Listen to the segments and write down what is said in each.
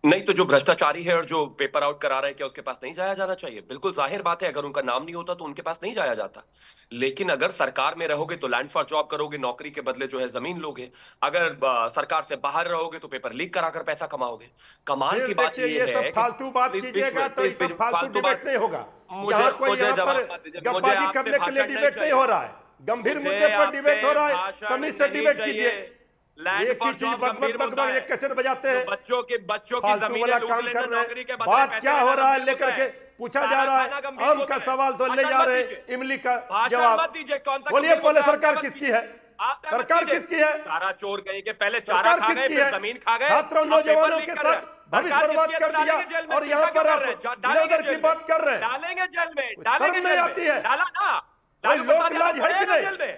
नहीं तो जो भ्रष्टाचारी है और जो पेपर आउट करा रहा है क्या उसके पास नहीं जाया जाना चाहिए? बिल्कुल जाहिर बात है, अगर उनका नाम नहीं होता तो उनके पास नहीं जाया जाता। लेकिन अगर सरकार में रहोगे तो लैंड फॉर जॉब करोगे, नौकरी के बदले जो है जमीन लोगे। अगर सरकार से बाहर रहोगे तो पेपर लीक कराकर पैसा कमाओगे। कमाल फिर की बात देखिए, ये ये सब है कि फालतू बात प्लीज बीच कीजिएगा में तो ये प्लीज सब फालतू फालतू डिबेट बात। नहीं होगा। मुझे यहाँ कोई मुझे यहाँ पर जवाब मत दीजिए, मुझे गप्पाजी आपसे करने के लिए भाषण नहीं डिबेट नहीं हो चाहिए। रहा है। गंभीर मुझे मुद्दे पर डिबेट हो आपसे रहा है, भाषण तमीज से नहीं डिबेट चाहिए। कीजिए। लैंड एक ही फॉर चीज जॉब बक बक गंभीर बक मुद्दा बक ये है। कैसे बजाते जो हैं, बच्चों की फालतू जमीनें वाला लूट काम लेना कर रहे नौकरी के हैं। बदले बात पैसे क्या हो लेना रहा है गंभीर मुद्दा लेकर है। के पूछा जा सारा रहा खाना है। गंभीर आम मुद्दा का है। सवाल तो ले भाषण जा मत रहे, दीजिए, इमली का भाषण जवाब। मत दीजिए। कौन सा बोलिए गंभीर पहले, मुद्दा है? आप तय सरकार मत किसकी कीजिए। है? आप तय मत सरकार कीजिए। किसकी है? चारा चोर कहीं के पहले चारा सरकार खा गए, किसकी फिर है? जमीन खा गए, छात्र और अब पेपर नौजवानों लीक के कर रहे साथ हैं। भविष्य सरकार बर्बाद किसकी है तो कर दिया, डालेंगे जेल में। और यहाँ चिंता क्यों पर कर आप रहे हैं? इधर डालेंगे उधर की जेल में, बात कर रहे हैं। डालेंगे जेल में, शर्म डालेंगे नहीं जेल आती में। है? डाला ना। कोई लालू लोक प्रसाद लाज यादव है पड़े कि हैं ना नहीं? जेल में।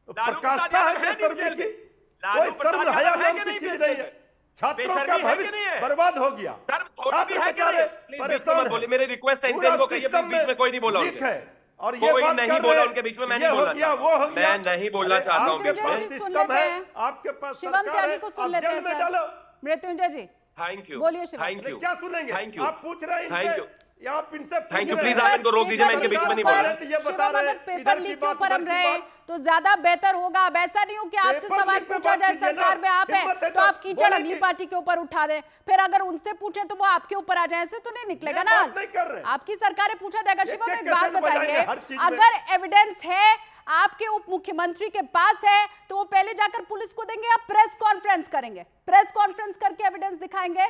लालू प्रसाद प्रकाष्ठा है यादव है नहीं बेशर्मी जेल की? में। कोई लालू शर्म प्रसाद हया यादव है नाम कि की नहीं चीज जेल नहीं है। में? छात्रों का बेशर्मी है कि भविष्य नहीं है? बर्बाद हो गया, सर थोड़ी भी छात्र है कि नहीं बेचारे है? प्लीज बीच में परेशान मत है, बोलिए, मेरी रिक्वेस्ट है इनसे, पूरा इनको कहिए प्लीज, सिस्टम बीच में कोई नहीं में बोला लीक उनसे। है, और ये कोई बात नहीं कर बोला रहे उनके बीच में, मैं ये नहीं हो बोलना गया चाहता वो हो हूँ, गया। मैं नहीं बोलना अरे चाहता हूँ आपके बीच पास में। सुन सिस्टम लेते है, हैं। आपके पास शिवम सरकार है, त्यागी को सुन आप लेते जेल हैं में सर। डालो। मृत्युंजय जी थैंक यू, बोलिए शिवम। थैंक अरे यू, क्या सुनेंगे? थैंक यू, आप पूछ रहे हैं थैंक इनसे, यू, या आप इनसे थैंक पूछ यू। रहे प्लीज हैं? आप इनको रोक दीजिए, मैं इनके बीच में नहीं बोल रहा। ये बता शिवम रहे अगर पेपर इधर की लीक के बात ऊपर हम उधर की रहे बात। तो ज्यादा बेहतर होगा। अब ऐसा नहीं हो कि आपसे पेपर सवाल लीक पे पूछा बात जाए, कीजिए ना, सरकार में आप हिम्मत है है तो तो आप कीचड़ बोले अगली कि- पार्टी के ऊपर उठा दें, फिर अगर उनसे पूछे तो वो आपके ऊपर आ जाए, ऐसे तो नहीं निकलेगा ये ना। बात नहीं कर रहे। आपकी सरकारें पूछा जाएगा। शिवम एक-एक एक बात कैसेट बजाएंगे बताइए, हर चीज में। अगर एविडेंस है आपके उप मुख्यमंत्री के पास है तो वो पहले जाकर पुलिस को देंगे या प्रेस कॉन्फ्रेंस करेंगे? प्रेस कॉन्फ्रेंस करके एविडेंस दिखाएंगे?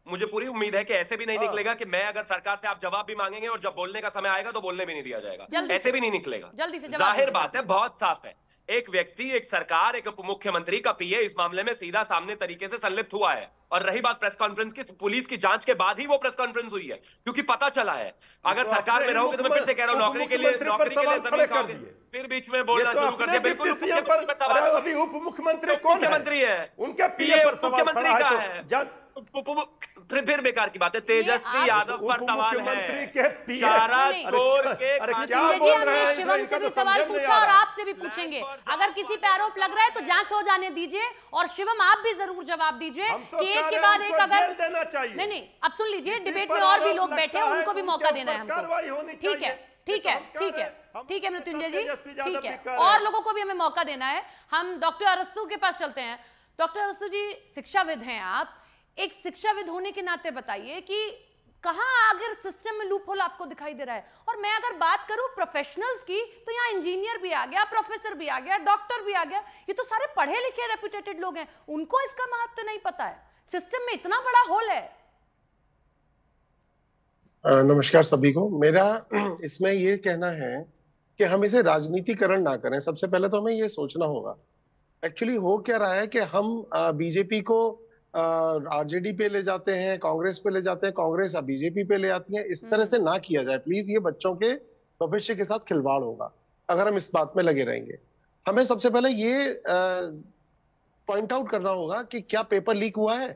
मुझे पूरी उम्मीद है कि ऐसे भी नहीं निकलेगा कि मैं अगर सरकार से आप जवाब भी मांगेंगे और जब बोलने का समय आएगा तो बोलने भी नहीं दिया जाएगा। जल्दी ऐसे से। भी नहीं निकलेगा। जल्दी से जवाब जाहिर दीजिए। बात है, बहुत साफ है। एक व्यक्ति, एक सरकार, एक उप मुख्यमंत्री का पीए इस मामले में सीधा सामने तरीके से संलिप्त हुआ है। और रही बात प्रेस कॉन्फ्रेंस की, पुलिस की जांच के बाद ही वो प्रेस कॉन्फ्रेंस हुई है, क्योंकि पता चला है। अगर तो सरकार में अपने रहोगे तो मैं फिर से कह रहा हूं, उप नौकरी के लिए मुख्यमंत्री पर सवाल जमीन खड़े कर खाओगे, दिए। फिर बीच में बोलना ये तो शुरू कर दिया। अपने बिल्कुल डिप्टी सीएम पर, सवाल अरे है। अभी उप मुख्यमंत्री तो कौन है? मुख्यमंत्री है, उनके पीए पर सवाल मुख्यमंत्री खड़ा का है है। तो जज फिर बेकार की बात है। तेजस्वी यादव पर सवाल मुख्यमंत्री है। के पीए। चारा नहीं। चोर के अरे खाते क्या मृत्युंजय जी, बोल रहे हमने हैं? शिवम इनका से भी तो सवाल समझ में नहीं पूछा आ और रहा। आपसे भी पूछेंगे। अगर किसी पे आरोप लग रहा है तो जांच हो जाने दीजिए, और शिवम आप भी जरूर जवाब दीजिए हम तो कि कह एक के रहे बाद हैं, एक उनको अगर जेल देना चाहिए। नहीं, अब सुन लीजिए, किसी डिबेट पर में और भी आरोप लोग बैठे हैं, लगता है उनको तो भी उनके मौका देना है ऊपर कार्रवाई होनी हमको। ठीक है, चाहिए। ठीक ये है, तो हम कह ठीक रहे है, हैं। हम ठीक है मृत्युंजय जी, तेजस्वी यादव ठीक भी है। कह रहे और हैं। लोगों को भी हमें मौका देना है। हम डॉक्टर अरस्तु के पास चलते हैं। डॉक्टर अरस्तु जी, शिक्षाविद हैं आप, एक शिक्षाविद होने के नाते बताइए कि कहां अगर सिस्टम में लूप होल आपको दिखाई दे रहा है। और मैं अगर बात करूं प्रोफेशनल्स की, तो यहाँ इंजीनियर भी आ गया, प्रोफेसर भी आ गया, डॉक्टर भी आ गया, ये तो सारे पढ़े लिखे रेपुटेटेड लोग हैं, उनको इसका महत्व नहीं पता है। सिस्टम में इतना बड़ा होल है। नमस्कार सभी को। मेरा इसमें ये कहना है कि हम इसे राजनीतिकरण ना करें। सबसे पहले तो हमें ये सोचना होगा एक्चुअली हो क्या रहा है कि हम बीजेपी को आरजेडी पे ले जाते हैं, कांग्रेस पे ले जाते हैं, कांग्रेस बीजेपी पे ले आती है। इस तरह से ना किया जाए प्लीज। ये बच्चों के भविष्य के साथ खिलवाड़ होगा अगर हम इस बात में लगे रहेंगे। हमें सबसे पहले ये पॉइंट आउट करना होगा कि क्या पेपर लीक हुआ है।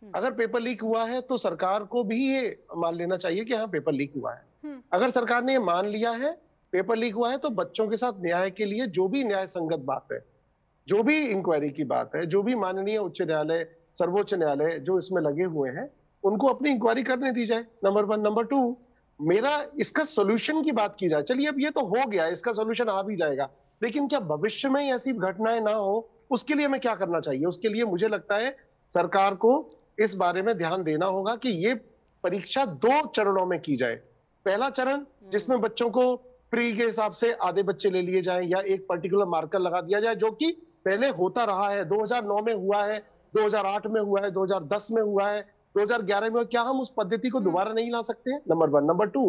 अगर पेपर लीक हुआ है तो सरकार को भी ये मान लेना चाहिए कि हाँ पेपर लीक हुआ है। अगर सरकार ने ये मान लिया है पेपर लीक हुआ है, तो बच्चों के साथ न्याय के लिए जो भी न्याय संगत बात है, जो भी इंक्वायरी की बात है, जो भी माननीय उच्च न्यायालय, सर्वोच्च न्यायालय जो इसमें लगे हुए हैं, उनको अपनी इंक्वायरी करने दी जाए। नंबर 1। नंबर 2, मेरा इसका सोल्यूशन की बात की जाए। चलिए अब ये तो हो गया, इसका सोल्यूशन आ भी जाएगा, लेकिन क्या भविष्य में ऐसी घटनाएं ना हो, उसके लिए हमें क्या करना चाहिए? उसके लिए मुझे लगता है सरकार को इस बारे में ध्यान देना होगा कि ये परीक्षा 2 चरणों में की जाए। पहला चरण जिसमें बच्चों को प्री के हिसाब से आधे बच्चे ले लिए जाएं या एक पर्टिकुलर मार्कर लगा दिया जाए, जो कि पहले होता रहा है। 2009 में हुआ है, 2008 में हुआ है, 2010 में हुआ है, 2011 में हुआ। क्या हम उस पद्धति को दोबारा नहीं ला सकते हैं? नंबर 1। नंबर 2,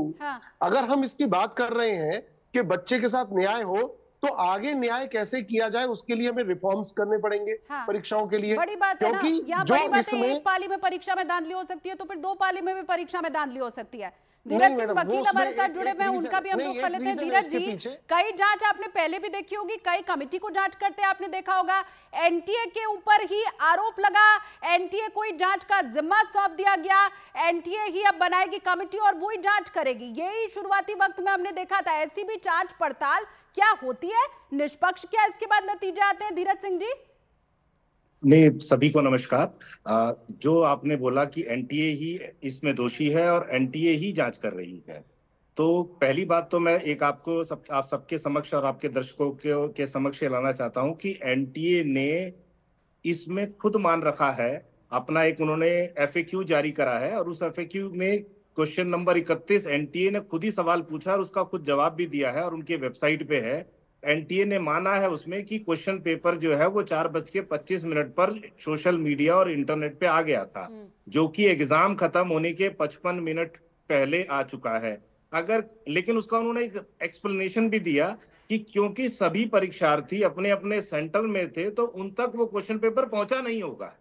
अगर हम इसकी बात कर रहे हैं कि बच्चे के साथ न्याय हो, तो आगे न्याय कैसे किया जाए उसके लिए हमें रिफॉर्म्स करने पड़ेंगे परीक्षाओं के लिए। बड़ी बात है ना, या जो बड़ी बात है, इसमें एक पाली में परीक्षा में धांधली हो सकती है तो फिर 2 पाली में भी परीक्षा में धांधली हो सकती है। धीरज सिंह वकील हमारे साथ जुड़े हुए हैं, उनका भी हम रुख कर लेते हैं। धीरज जी, कई जांच आपने पहले भी देखी होगी, कई कमेटी को जांच करते आपने देखा होगा। एनटीए के ऊपर ही आरोप लगा, एनटीए को ही जांच का जिम्मा सौंप दिया गया, एनटीए ही अब बनाएगी कमेटी और वो ही जांच करेगी। यही शुरुआती वक्त में हमने देखा था। ऐसी भी जांच पड़ताल क्या होती है? निष्पक्ष क्या इसके बाद नतीजे आते हैं? धीरज सिंह जी, नहीं, सभी को नमस्कार। जो आपने बोला कि एनटीए ही इसमें दोषी है और एनटीए ही जांच कर रही है, तो पहली बात तो मैं एक आप सबके समक्ष और आपके दर्शकों के समक्ष लाना चाहता हूं कि एनटीए ने इसमें खुद मान रखा है, अपना एक उन्होंने एफएक्यू जारी करा है और उस एफएक्यू में क्वेश्चन नंबर 31 एनटीए ने खुद ही सवाल पूछा और उसका खुद जवाब भी दिया है और उनके वेबसाइट पे है। एनटीए ने माना है उसमें कि क्वेश्चन पेपर जो है वो 4:25 पर सोशल मीडिया और इंटरनेट पे आ गया था, जो कि एग्जाम खत्म होने के 55 मिनट पहले आ चुका है। लेकिन उसका उन्होंने एक एक्सप्लेनेशन भी दिया कि क्योंकि सभी परीक्षार्थी अपने अपने सेंटर में थे तो उन तक वो क्वेश्चन पेपर पहुंचा नहीं होगा।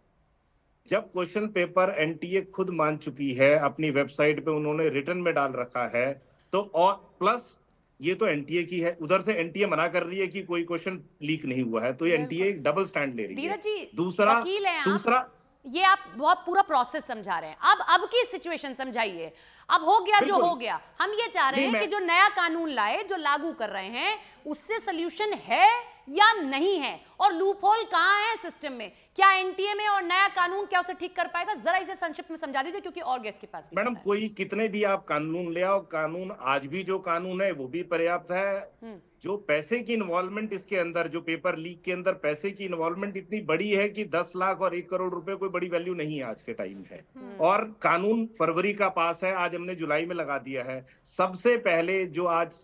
जब क्वेश्चन पेपर एनटीए खुद मान चुकी है, अपनी वेबसाइट पे उन्होंने रिटर्न में डाल रखा है, तो और प्लस ये तो एनटीए की है, उधर से एनटीए मना कर रही है कि कोई क्वेश्चन लीक नहीं हुआ है, तो ये एनटीए एक डबल स्टैंड ले रही है। दूसरा ये आप बहुत पूरा प्रोसेस समझा रहे हैं। अब की सिचुएशन समझाइए। अब हो गया जो हो गया, हम ये चाह रहे हैं कि जो नया कानून लाए, जो लागू कर रहे हैं, उससे सोल्यूशन है या नहीं है, और लूप होल कहां है सिस्टम में, क्या एनटीए में और नया कानून क्या उसे ठीक कर पाएगा? जरा इसे संक्षिप्त में समझा दीजिए, क्योंकि और गेस्ट के पास मैडम कोई कितने भी आप कानून ले आओ, कानून आज भी जो कानून है वो भी पर्याप्त है। जो पैसे की इन्वॉल्वमेंट इसके अंदर, जो पेपर लीक के अंदर पैसे की इन्वॉल्वमेंट इतनी बड़ी है कि 10 लाख और 1 करोड़ रुपए कोई बड़ी वैल्यू नहीं है आज के टाइम है। और कानून फरवरी का पास है, आज हमने जुलाई में लगा दिया है। सबसे पहले जो आज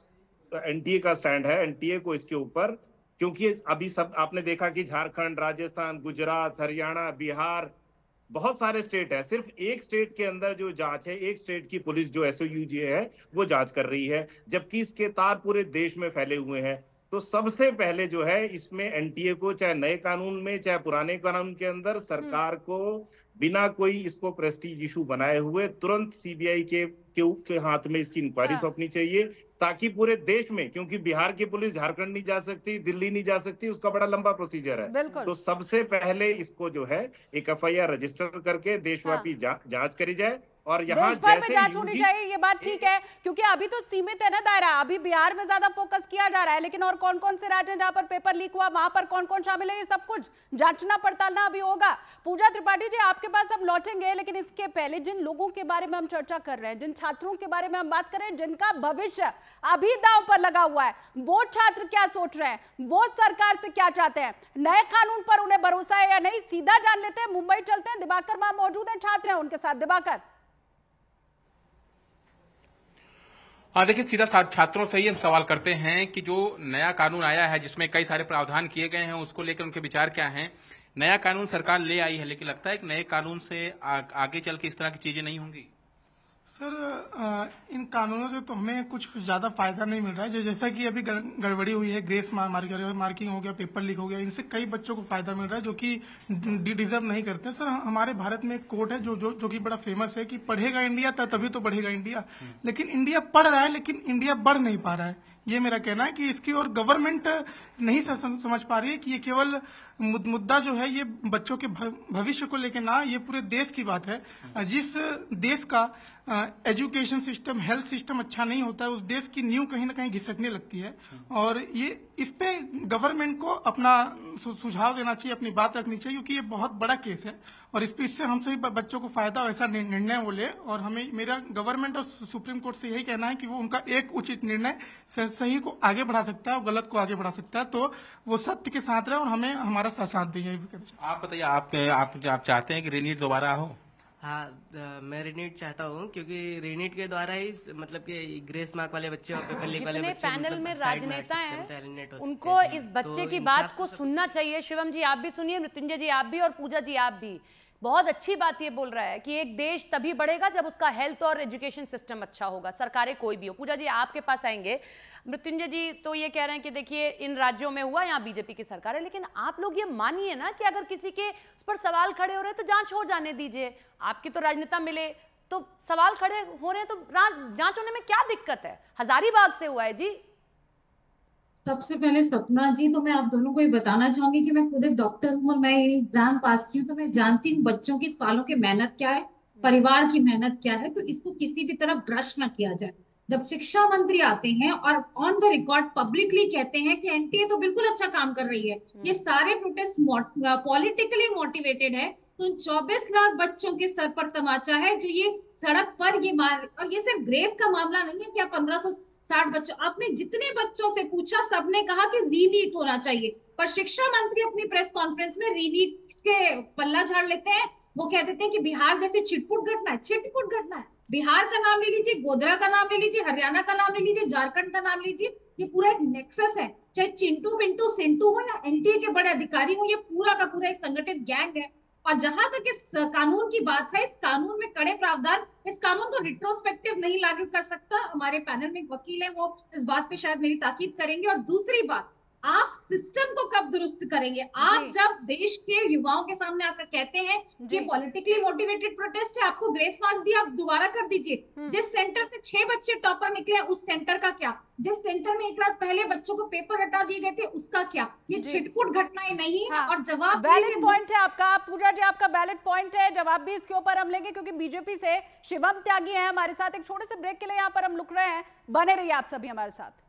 एनटीए का स्टैंड है, एनटीए को इसके ऊपर, क्योंकि अभी सब आपने देखा कि झारखंड, राजस्थान, गुजरात, हरियाणा, बिहार, बहुत सारे स्टेट है, सिर्फ एक स्टेट के अंदर जो जांच है, एक स्टेट की पुलिस जो एसओयूजी है वो जांच कर रही है, जबकि इसके तार पूरे देश में फैले हुए हैं। तो सबसे पहले जो है इसमें एनटीए को, चाहे नए कानून में चाहे पुराने कानून के अंदर, सरकार को बिना कोई इसको प्रेस्टीज इशू बनाए हुए तुरंत सीबीआई के हाथ में इसकी इंक्वायरी सौंपनी चाहिए, ताकि पूरे देश में, क्योंकि बिहार की पुलिस झारखंड नहीं जा सकती, दिल्ली नहीं जा सकती, उसका बड़ा लंबा प्रोसीजर है। तो सबसे पहले इसको जो है एक एफआईआर रजिस्टर करके देशव्यापी जांच करी जाए और यहाँ देश भर में जांच होनी चाहिए, ये बात ठीक है, क्योंकि अभी तो सीमित है ना दायरा। अभी बिहार में ज्यादा फोकस किया जा रहा है, लेकिन और कौन कौन से राज्य हैं जहां पर पेपर लीक हुआ, वहां पर कौन कौन शामिल है, ये सब कुछ जांचना पड़तालना अभी होगा। पूजा त्रिपाठी जी, आपके पास हम लौटेंगे, लेकिन इसके पहले जिन लोगों के बारे में हम चर्चा कर रहे हैं, जिन छात्रों के बारे में हम बात कर रहे हैं, जिनका भविष्य अभी दांव पर लगा हुआ है, वो छात्र क्या सोच रहे हैं, वो सरकार से क्या चाहते हैं, नए कानून पर उन्हें भरोसा है या नहीं, सीधा जान लेते हैं। मुंबई चलते हैं, दिवाकर वहां मौजूद हैं, छात्र हैं उनके साथ। दिवाकर, देखिए, सीधा छात्रों से ही हम सवाल करते हैं कि जो नया कानून आया है जिसमें कई सारे प्रावधान किए गए हैं, उसको लेकर उनके विचार क्या हैं। नया कानून सरकार ले आई है, लेकिन लगता है कि नए कानून से आगे चल के इस तरह की चीजें नहीं होंगी। सर, इन कानूनों से तो हमें कुछ ज्यादा फायदा नहीं मिल रहा है। जैसा कि अभी गड़बड़ी हुई है, ग्रेस मार्किंग हो गया, पेपर लीक हो गया, इनसे कई बच्चों को फायदा मिल रहा है जो कि डिजर्व नहीं करते। सर, हमारे भारत में एक कोट है जो कि बड़ा फेमस है कि पढ़ेगा इंडिया तभी तो बढ़ेगा इंडिया। लेकिन इंडिया पढ़ रहा है, लेकिन इंडिया बढ़ नहीं पा रहा है। ये मेरा कहना है कि इसकी और गवर्नमेंट नहीं समझ पा रही है कि ये केवल मुद्दा जो है ये बच्चों के भविष्य को लेकर ना, ये पूरे देश की बात है। जिस देश का एजुकेशन सिस्टम, हेल्थ सिस्टम अच्छा नहीं होता है, उस देश की नींव कहीं ना कहीं घिसकने लगती है। और ये इस पे गवर्नमेंट को अपना सुझाव देना चाहिए, अपनी बात रखनी चाहिए, क्योंकि ये बहुत बड़ा केस है और इससे हम सभी बच्चों को फायदा हो, ऐसा निर्णय वो ले। और हमें, मेरा गवर्नमेंट और सुप्रीम कोर्ट से यही कहना है कि वो उनका एक उचित निर्णय सही को आगे बढ़ा सकता है और गलत को आगे बढ़ा सकता है, तो वो सत्य के साथ रहे और हमें हमारा साथ दें। आप बताइए, आप चाहते हैं कि रीनीट दोबारा हो? हाँ, मैं रीनीट चाहता हूँ, क्योंकि रीनीट के द्वारा ही मतलब कि ग्रेस मार्क वाले बच्चे और पेपर लीक वाले बच्चे, पैनल में राजनेता हैं, उनको इस बच्चे की बात को सुनना चाहिए। शिवम जी आप भी सुनिए, मृत्युंजय जी आप भी, और पूजा जी आप भी। बहुत अच्छी बात ये बोल रहा है कि एक देश तभी बढ़ेगा जब उसका हेल्थ और एजुकेशन सिस्टम अच्छा होगा, सरकारें कोई भी हो। पूजा जी आपके पास आएंगे। मृत्युंजय जी तो ये कह रहे हैं कि देखिए इन राज्यों में हुआ, यहाँ बीजेपी की सरकार है, लेकिन आप लोग ये मानिए ना कि अगर किसी के उस पर सवाल खड़े हो रहे हैं तो जांच हो जाने दीजिए। आपकी तो राजनेता मिले, तो सवाल खड़े हो रहे हैं तो जांच होने में क्या दिक्कत है? हजारीबाग से हुआ है जी। सबसे पहले सपना जी, तो मैं आप दोनों को ये बताना चाहूंगी कि मैं खुद एक डॉक्टर हूँ और मैं एग्जाम पास की हूँ, तो मैं जानती हूँ बच्चों की सालों की मेहनत क्या है, परिवार की मेहनत क्या है। तो इसको किसी भी तरह ब्रश ना किया जाए। जब शिक्षा मंत्री आते हैं और ऑन द रिकॉर्ड पब्लिकली कहते हैं कि एनटीए तो बिल्कुल अच्छा काम कर रही है, ये सारे प्रोटेस्ट पॉलिटिकली मोटिवेटेड है, तो 24 लाख बच्चों के सर पर तमाचा है जो ये सड़क पर ये मार, और ये सिर्फ ग्रेस का मामला नहीं है कि आप 1560 बच्चों, आपने जितने बच्चों से पूछा सबने कहा कि रीनीट होना चाहिए, पर शिक्षा मंत्री अपनी प्रेस कॉन्फ्रेंस में रीनीट के पल्ला झाड़ लेते हैं। वो कह देते हैं कि बिहार जैसे छिटपुट घटना है, छिटपुट घटना है। बिहार का नाम ले लीजिए, गोधरा का नाम ले लीजिए, हरियाणा का नाम ले लीजिए, झारखंड का नाम लीजिए, ये पूरा एक नेक्सस है, चाहे चिंटू पिंटू सिंटू हो या एनटीए के बड़े अधिकारी हो, ये पूरा का पूरा एक संगठित गैंग है। और जहां तक इस कानून की बात है, इस कानून में कड़े प्रावधान, इस कानून को रिट्रोस्पेक्टिव नहीं लागू कर सकता। हमारे पैनल में एक वकील है, वो इस बात पे शायद मेरी ताकीद करेंगे। और दूसरी बात, आप सिस्टम को कब दुरुस्त करेंगे? आप जब देश के युवाओं के सामने आकर कहते हैं कि पॉलिटिकली मोटिवेटेड प्रोटेस्ट है, आपको ग्रेस मार्क दिया, आप दोबारा कर दीजिए। जिस सेंटर से 6 बच्चे टॉपर निकले उस सेंटर का क्या? जिस सेंटर में एक रात पहले बच्चों को पेपर हटा दिए गए थे उसका क्या? ये छिटपुट घटनाएं नहीं है। और जवाब वैलिड पॉइंट है आपका पूजा जी, आपका वैलिड पॉइंट है, जवाब भी इसके ऊपर हम लेंगे क्योंकि बीजेपी से शिवम त्यागी है हमारे साथ। एक छोटे से ब्रेक के लिए यहाँ पर हम रुक रहे हैं, बने रहिए आप सभी हमारे साथ।